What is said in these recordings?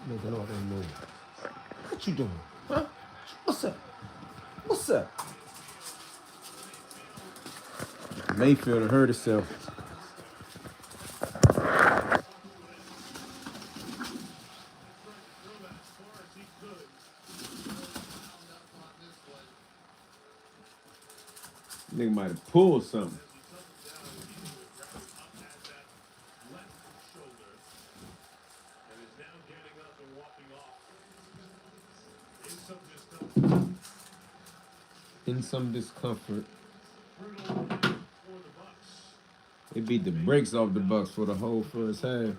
Making all that noise. What you doing? Huh? What's up? What's up? Mayfield hurt himself. Nigga might have pulled something. In some discomfort. They beat the brakes off the Bucks for the whole first half.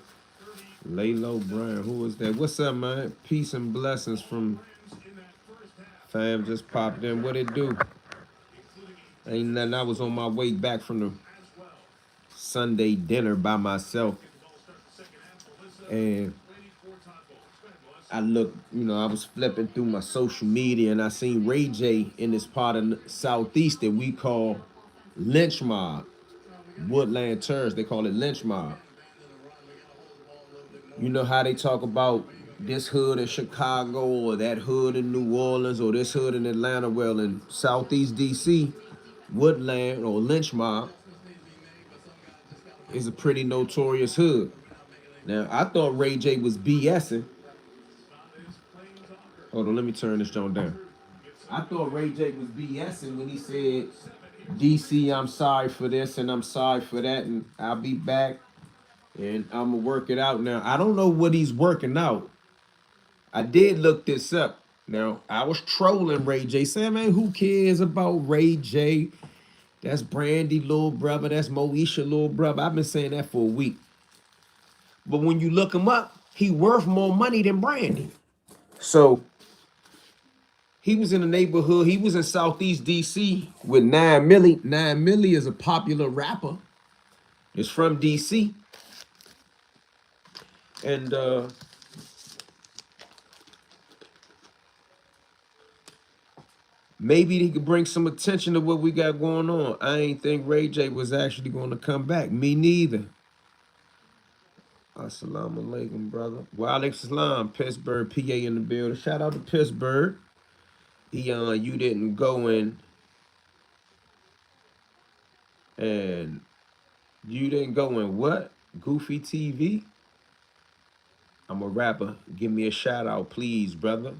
Lay low, Brian. Who was that? What's up, man? Peace and blessings from fam. Just popped in. What it do? Ain't nothing. I was on my way back from the Sunday dinner by myself, and I looked. I was flipping through my social media, and I seen Ray J in this part of the Southeast that we call Lynch Mob, Woodland Terrace. They call it Lynch Mob. You know how they talk about this hood in Chicago or that hood in New Orleans or this hood in Atlanta? Well, in Southeast DC, Woodland or Lynch Mob is a pretty notorious hood. Now, I thought Ray J was BSing. Hold on, let me turn this joint down. I thought Ray J was BSing when he said, DC, I'm sorry for this and I'm sorry for that, and I'll be back and I'm going to work it out. Now, I don't know what he's working out. I did look this up. Now, I was trolling Ray J, saying, man, who cares about Ray J? That's Brandy, little brother. That's Moesha, little brother. I've been saying that for a week. But when you look him up, he worth more money than Brandy. So, he was in the neighborhood. He was in Southeast DC with 9 Milli. 9 Milli is a popular rapper. It's from DC. And maybe he could bring some attention to what we got going on. I ain't think Ray J was actually going to come back. Me neither. Assalamu alaikum, brother. Wa alaikum salam. Pittsburgh, PA in the building. Shout out to Pittsburgh. You didn't go in and you didn't go in what? Goofy TV? I'm a rapper. Give me a shout out, please, brother.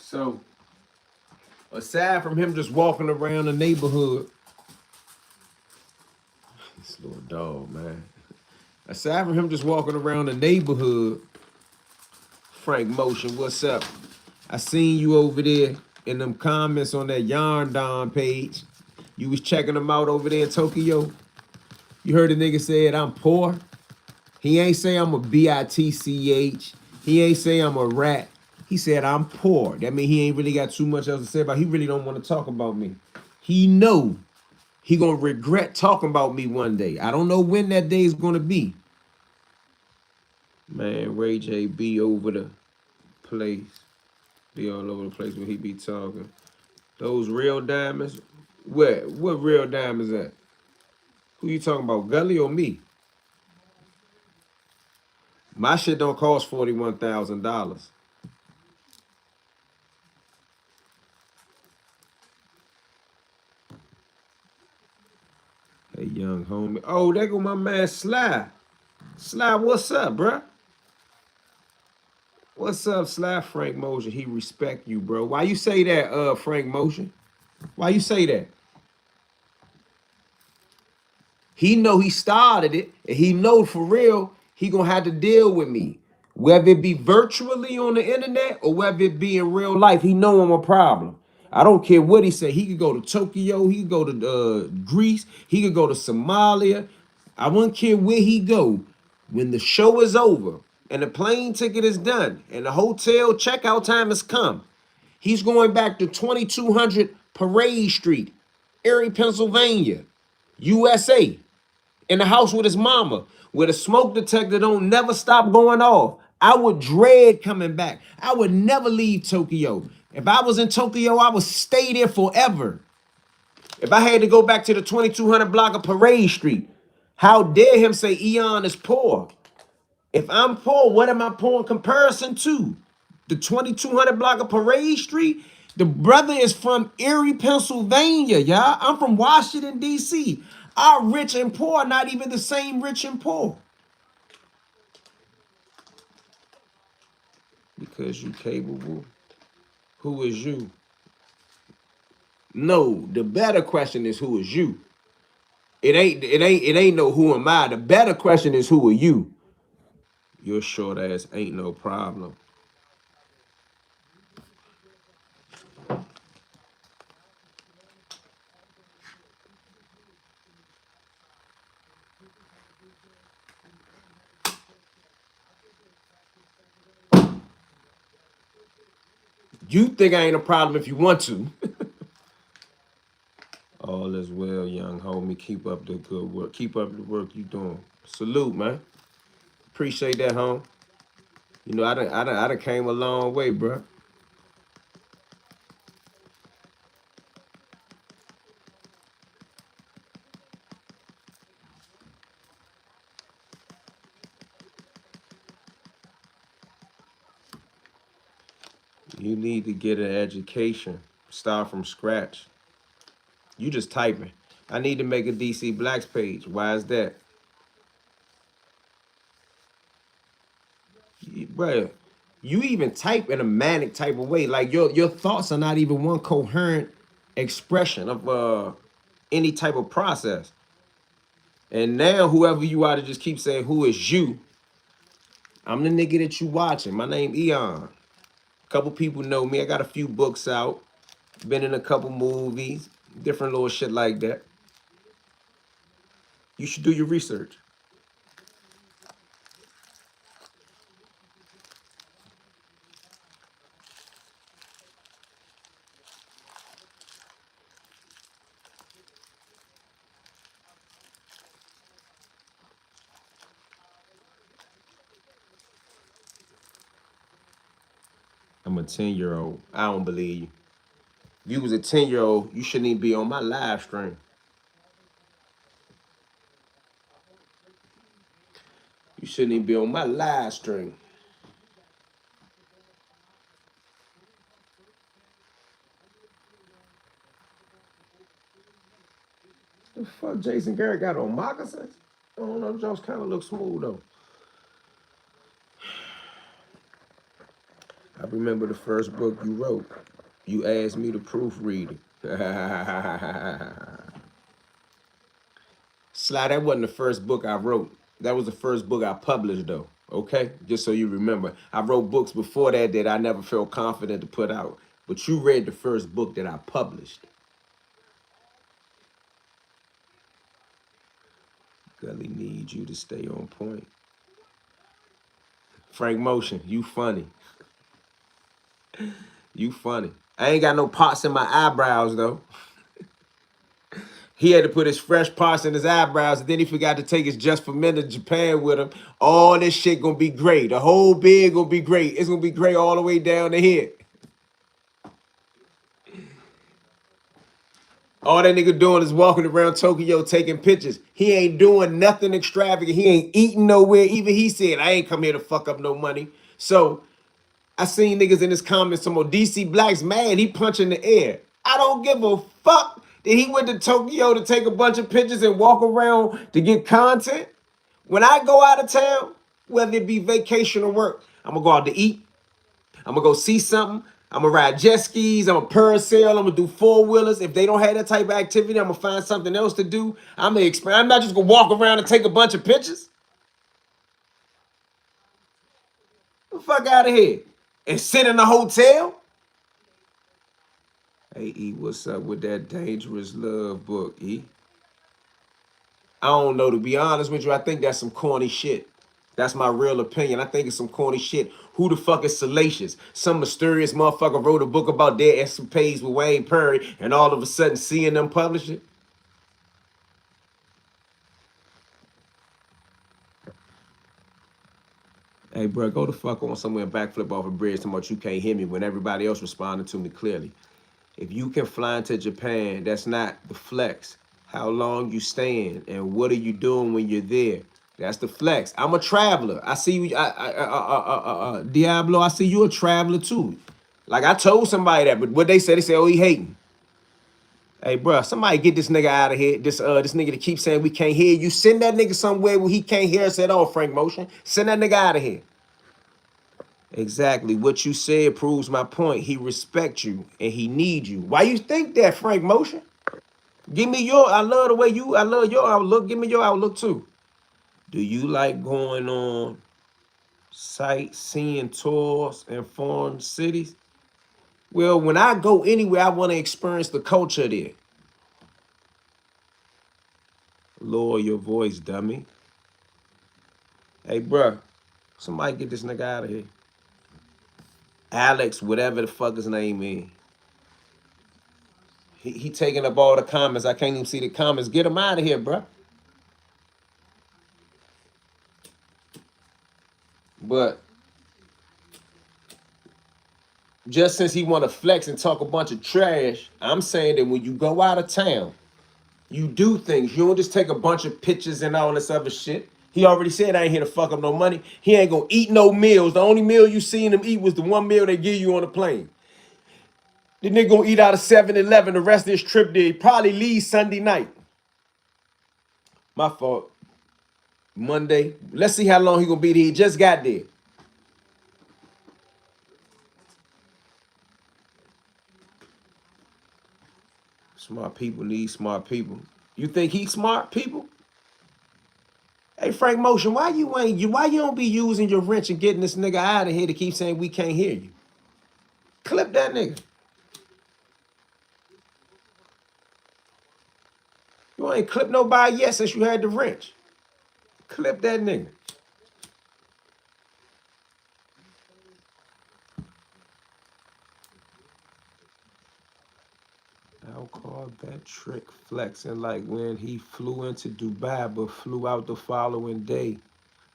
So, aside from him just walking around the neighborhood, this little dog, man. Aside from him just walking around the neighborhood, Frank Motion, what's up? I seen you over there in them comments on that Yarn Don page. You was checking them out over there in Tokyo. You heard the nigga said I'm poor. He ain't say I'm a bitch. He ain't say I'm a rat. He said I'm poor. That means he ain't really got too much else to say about. He really don't want to talk about me. He know he gonna regret talking about me one day. I don't know when that day is gonna be. Man, Ray J be over the place. Be all over the place when he be talking. Those real diamonds. Where? What real diamonds at? Who you talking about? Gully or me? My shit don't cost $41,000. Hey, young homie. Oh, there go my man Sly. Sly, what's up, bruh? What's up, Sly? Frank Motion, he respect you, bro. Why you say that, Frank Motion? Why you say that? He know he started it, and he know for real he gonna have to deal with me. Whether it be virtually on the internet or whether it be in real life, he know I'm a problem. I don't care what he say. He could go to Tokyo, he could go to Greece, he could go to Somalia. I wouldn't care where he go. When the show is over and the plane ticket is done and the hotel checkout time has come, he's going back to 2200 Parade Street Erie, Pennsylvania, USA, in the house with his mama, where the smoke detector don't never stop going off. I would dread coming back. I would never leave Tokyo. If I was in Tokyo, I would stay there forever. If I had to go back to the 2200 block of Parade Street, how dare him say Eon is poor? If I'm poor, what am I poor in comparison to? The 2200 block of Parade Street? The brother is from Erie, Pennsylvania, y'all. I'm from Washington, D.C. Our rich and poor are not even the same rich and poor. Because you capable. Who is you? No, the better question is who is you? It ain't no who am I. The better question is who are you? Your short ass ain't no problem. You think I ain't a problem if you want to. All is well, young homie. Keep up the good work. Keep up the work you doing. Salute, man. Appreciate that, home. You know, I done came a long way, bro. You need to get an education. Start from scratch. You just typing. I need to make a DC Blacks page. Why is that? Bro, you even type in a manic type of way. Like your thoughts are not even one coherent expression of any type of process. And now whoever you are to just keep saying who is you, I'm the nigga that you watching. My name Eon. A couple people know me. I got a few books out. Been in a couple movies. Different little shit like that. You should do your research. I'm a 10-year-old. I don't believe you. If you was a 10-year-old, you shouldn't even be on my live stream. You shouldn't even be on my live stream. The fuck Jason Garrett got on moccasins? I don't know, Jones kind of look smooth though. I remember the first book you wrote. You asked me to proofread it. Sly, that wasn't the first book I wrote. That was the first book I published though. Okay? Just so you remember. I wrote books before that that I never felt confident to put out. But you read the first book that I published. Gully needs you to stay on point. Frank Motion, you funny. You funny. I ain't got no parts in my eyebrows though. He had to put his fresh parts in his eyebrows, and then he forgot to take his Just for Men to Japan with him. All this shit gonna be great. The whole beard gonna be great. It's gonna be great all the way down the head. All that nigga doing is walking around Tokyo taking pictures. He ain't doing nothing extravagant. He ain't eating nowhere. Even he said, I ain't come here to fuck up no money. So I seen niggas in his comments, some more DC Blacks mad, he punching the air. I don't give a fuck that he went to Tokyo to take a bunch of pictures and walk around to get content. When I go out of town, whether it be vacation or work, I'm gonna go out to eat. I'm gonna go see something. I'm gonna ride jet skis. I'm gonna parasail. I'm gonna do four-wheelers. If they don't have that type of activity, I'm gonna find something else to do. I'm gonna expand. I'm not just gonna walk around and take a bunch of pictures. Get the fuck out of here. And sit in a hotel. Hey, E, what's up with that Dangerous Love book, E? I don't know, to be honest with you. I think that's some corny shit. That's my real opinion. I think it's some corny shit. Who the fuck is Salacious? Some mysterious motherfucker wrote a book about their escapades with Wayne Perry, and all of a sudden seeing them publish it? Hey, bro, go the fuck on somewhere and backflip off a bridge talking about you can't hear me when everybody else responded to me clearly. If you can fly into Japan, that's not the flex. How long you staying and what are you doing when you're there? That's the flex. I'm a traveler. I see you, Diablo. I see you a traveler too. Like I told somebody that, but what they say, oh, he hating. Hey, bro, somebody get this nigga out of here. This nigga that keeps saying we can't hear you. Send that nigga somewhere where he can't hear us at all, Frank Motion. Send that nigga out of here. Exactly. What you said proves my point. He respects you and he needs you. Why you think that, Frank Motion? Give me I love the way I love your outlook. Give me your outlook too. Do you like going on sightseeing tours in foreign cities? Well, when I go anywhere, I want to experience the culture there. Lower your voice, dummy. Hey, bruh, somebody get this nigga out of here. Alex, whatever the fuck his name is. He taking up all the comments. I can't even see the comments. Get him out of here, bruh. But just since he want to flex and talk a bunch of trash, I'm saying that when you go out of town, you do things. You don't just take a bunch of pictures and all this other shit. He already said I ain't here to fuck up no money. He ain't gonna eat no meals. The only meal you seen him eat was the one meal they give you on the plane. The nigga gonna eat out of 7-Eleven the rest of his trip there. He probably leave Sunday night. My fault. Monday. Let's see how long he gonna be there. He just got there. Smart people need smart people. You think he's smart, people? Hey, Frank Motion, why you don't be using your wrench and getting this nigga out of here to keep saying we can't hear you? Clip that nigga. You ain't clipped nobody yet since you had the wrench. Clip that nigga. I'll call that trick flexing like when he flew into Dubai but flew out the following day.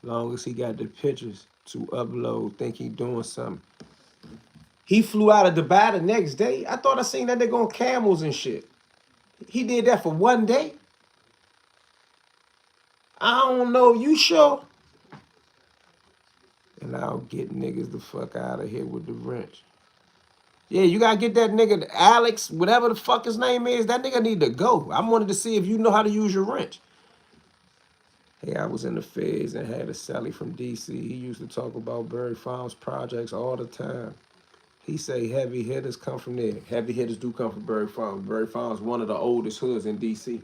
Long as he got the pictures to upload, think he doing something. He flew out of Dubai the next day. I thought I seen that nigga on camels and shit. He did that for one day? I don't know. You sure? And I'll get niggas the fuck out of here with the wrench. Yeah, you gotta get that nigga Alex, whatever the fuck his name is. That nigga need to go. I wanted to see if you know how to use your wrench. Hey, I was in the feds and had a Sally from DC. He used to talk about Barry Farms projects all the time. He say heavy hitters come from there. Heavy hitters do come from Barry Farms. Barry Farms one of the oldest hoods in DC.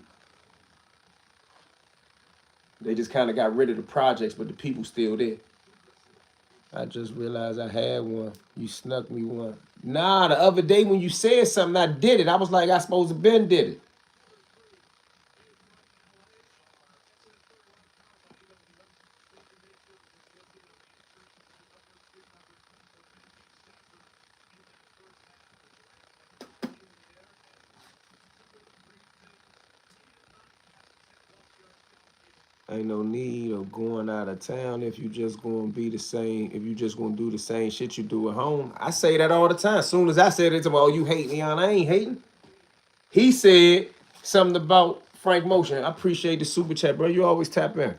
They just kind of got rid of the projects, but the people still there. I just realized I had one. You snuck me one. Nah, the other day when you said something, I did it. I was like, I supposed to been did it. Ain't no need of going out of town if you just gonna be the same, if you just gonna do the same shit you do at home. I say that all the time. As soon as I said it to him, oh, you hate Leon, I ain't hating. He said something about Frank Motion. I appreciate the super chat, bro. You always tap in.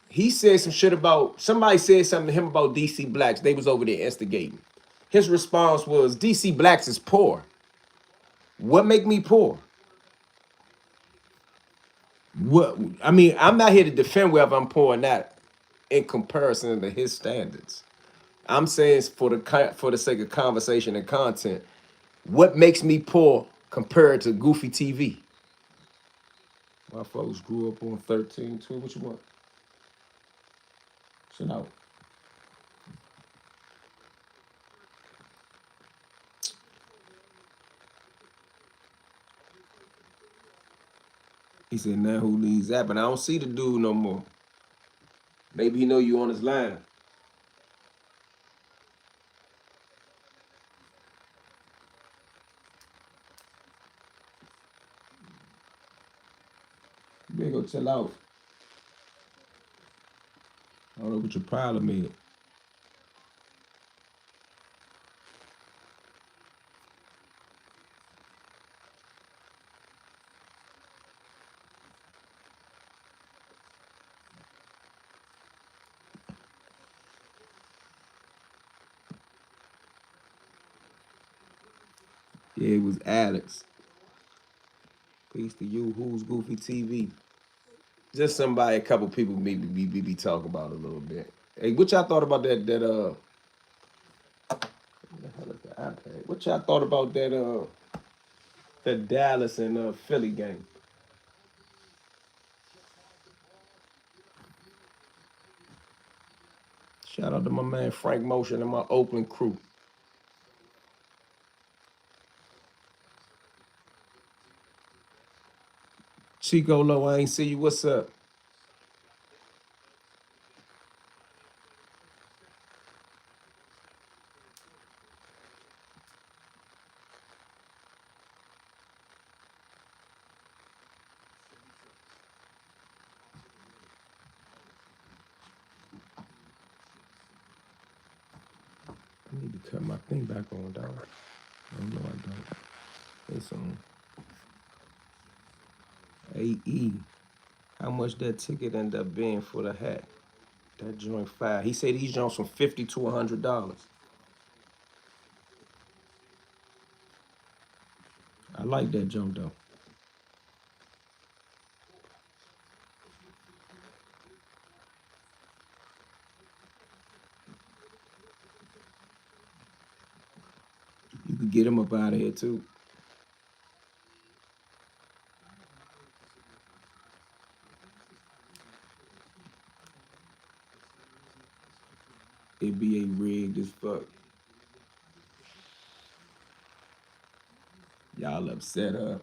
He said some shit about, somebody said something to him about DC Blacks. They was over there instigating. His response was, DC Blacks is poor. What make me poor? What I mean, I'm not here to defend whether I'm poor or not in comparison to his standards. I'm saying for the sake of conversation and content, what makes me poor compared to Goofy TV? My folks grew up on 13 too. What you want? So now, he said, now who needs that? But I don't see the dude no more. Maybe he know you on his line. You better go chill out. I don't know what your problem is. Yeah, it was Alex. Peace to you. Who's Goofy TV? Just somebody, a couple people maybe be talking about a little bit. Hey, what y'all thought about that what the hell is the iPad? What y'all thought about that Dallas and Philly game? Shout out to my man Frank Motion and my Oakland crew. Chico Low, I ain't see you. What's up? I need to cut my thing back on, dog. No, I don't. It's on AE. How much that ticket end up being for the hat? That joint fire. He said these joints from $50 to $100. I like that jump though. You could get him up out of here too. NBA rigged as fuck. Y'all upset her.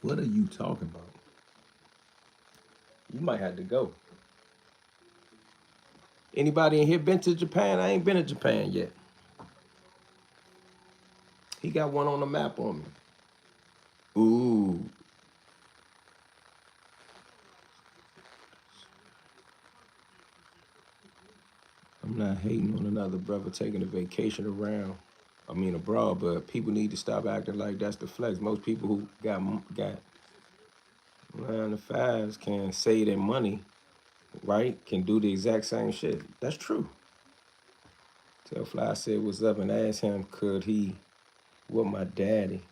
What are you talking about? You might have to go. Anybody in here been to Japan? I ain't been to Japan yet. He got one on the map on me. Ooh. I'm not hating on another brother taking a vacation around. I mean abroad, but people need to stop acting like that's the flex. Most people who got 9 to 5s can save their money, right? Can do the exact same shit. That's true. Tell Fly I said what's up and asked him could he with my daddy,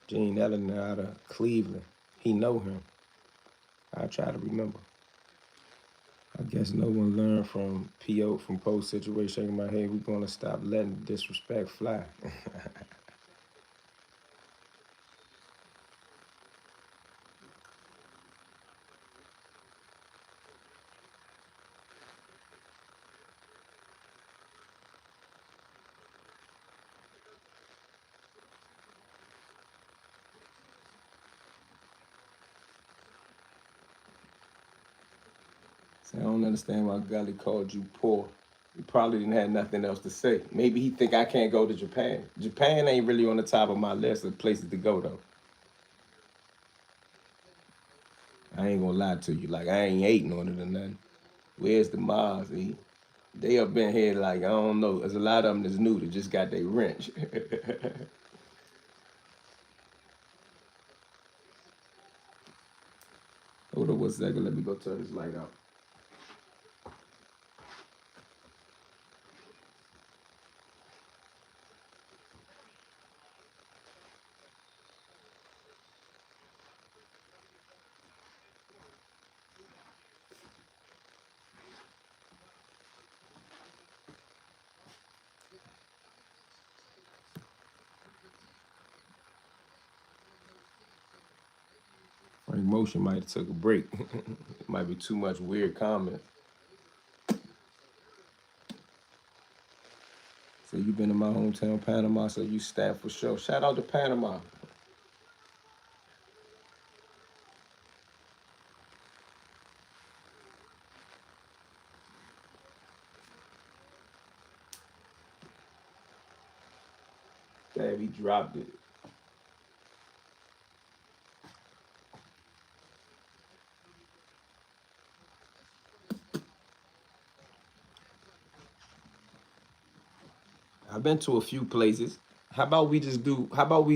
Gene Ellen out of Cleveland. He know him. I try to remember. I guess no one learned from PO from post situation. Shaking my head, we're gonna stop letting disrespect fly. So I don't understand why Gully called you poor. He probably didn't have nothing else to say. Maybe he think I can't go to Japan. Japan ain't really on the top of my list of places to go though. I ain't gonna lie to you. Like I ain't hating on it or nothing. Where's the Mars? They up in here like I don't know. There's a lot of them that's new that just got their wrench. Hold on 1 second. Let me go turn this light out. Frank Motion might have took a break. It might be too much weird comment. So you been in my hometown, Panama, so you stand for sure. Shout out to Panama. Damn, he dropped it. I've been to a few places. How about we just do? How about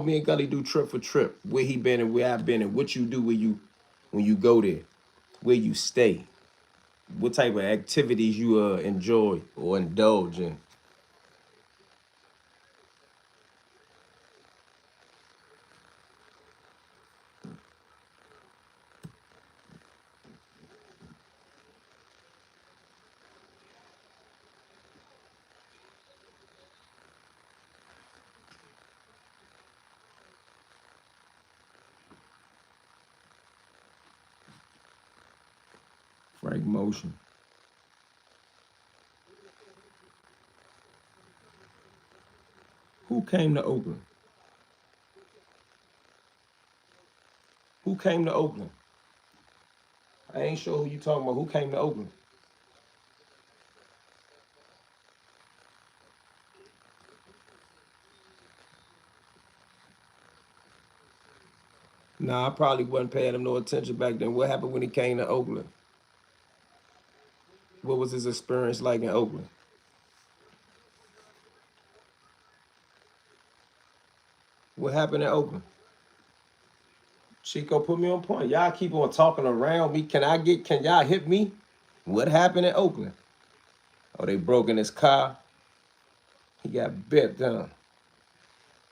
me and Gully do trip for trip? Where he been and where I've been and what you do when you go there, where you stay, what type of activities you enjoy or indulge in. Frank Motion. Who came to Oakland? Who came to Oakland? I ain't sure who you talking about. Who came to Oakland? Nah, I probably wasn't paying him no attention back then. What happened when he came to Oakland? What was his experience like in Oakland? What happened in Oakland? Chico, put me on point. Y'all keep on talking around me. Can y'all hit me? What happened in Oakland? Oh, they broke in his car. He got bipped, huh?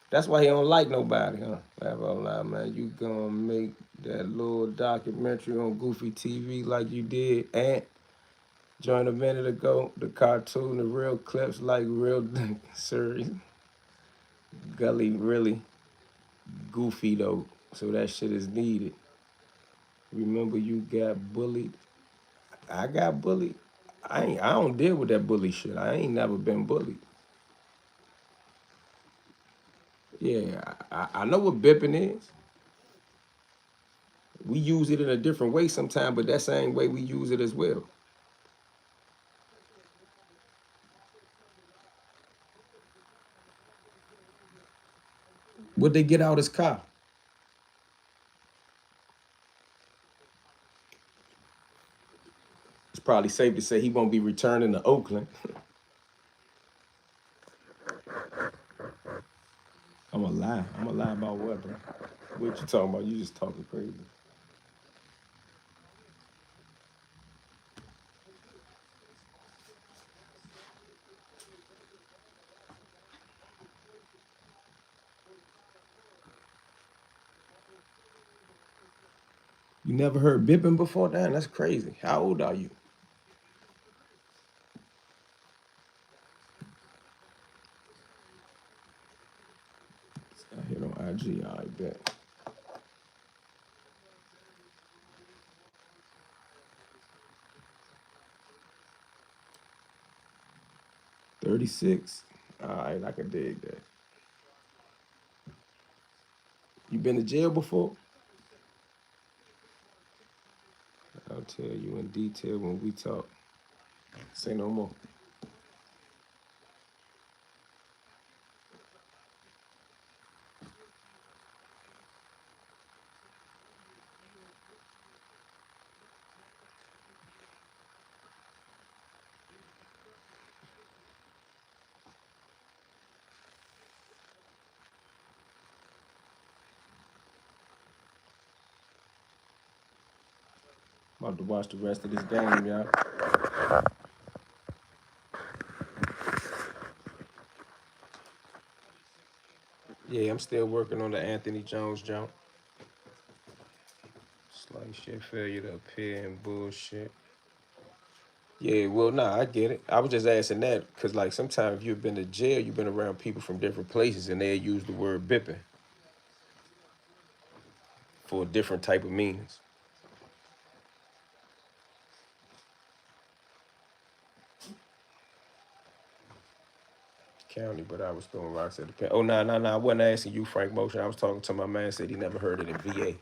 That's why he don't like nobody, huh? Man, you gonna make that little documentary on Goofy TV like you did, Ant? Joined a minute ago, the cartoon, the real clips like real series. Gully really goofy though, so that shit is needed. Remember you got bullied? I got bullied. I don't deal with that bully shit. I ain't never been bullied. Yeah, I know what bipping is. We use it in a different way sometimes, but that same way we use it as well. Would they get out his car? It's probably safe to say he won't be returning to Oakland. I'm gonna lie. I'm gonna lie about what, bro? What you talking about? You just talking crazy. You never heard bipping before? Damn, that's crazy. How old are you? I hit on IG. I bet. 36. All right, I can dig that. You been to jail before? I'll tell you in detail when we talk. Say no more. I'm about to watch the rest of this game, y'all. Yeah, I'm still working on the Anthony Jones jump. Slight shit failure to appear and bullshit. Yeah, well, nah, I get it. I was just asking that because, like, sometimes if you've been to jail, you've been around people from different places and they use the word bipping. for different type of meanings. County, but I was throwing rocks at the pen. Oh, no. I wasn't asking you, Frank Motion. I was talking to my man, said he never heard it in VA.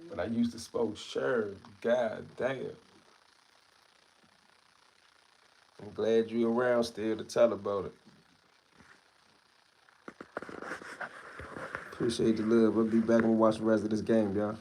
But I used to smoke sure. God damn. I'm glad you around still to tell about it. Appreciate the love. We'll be back and we'll watch the rest of this game, y'all.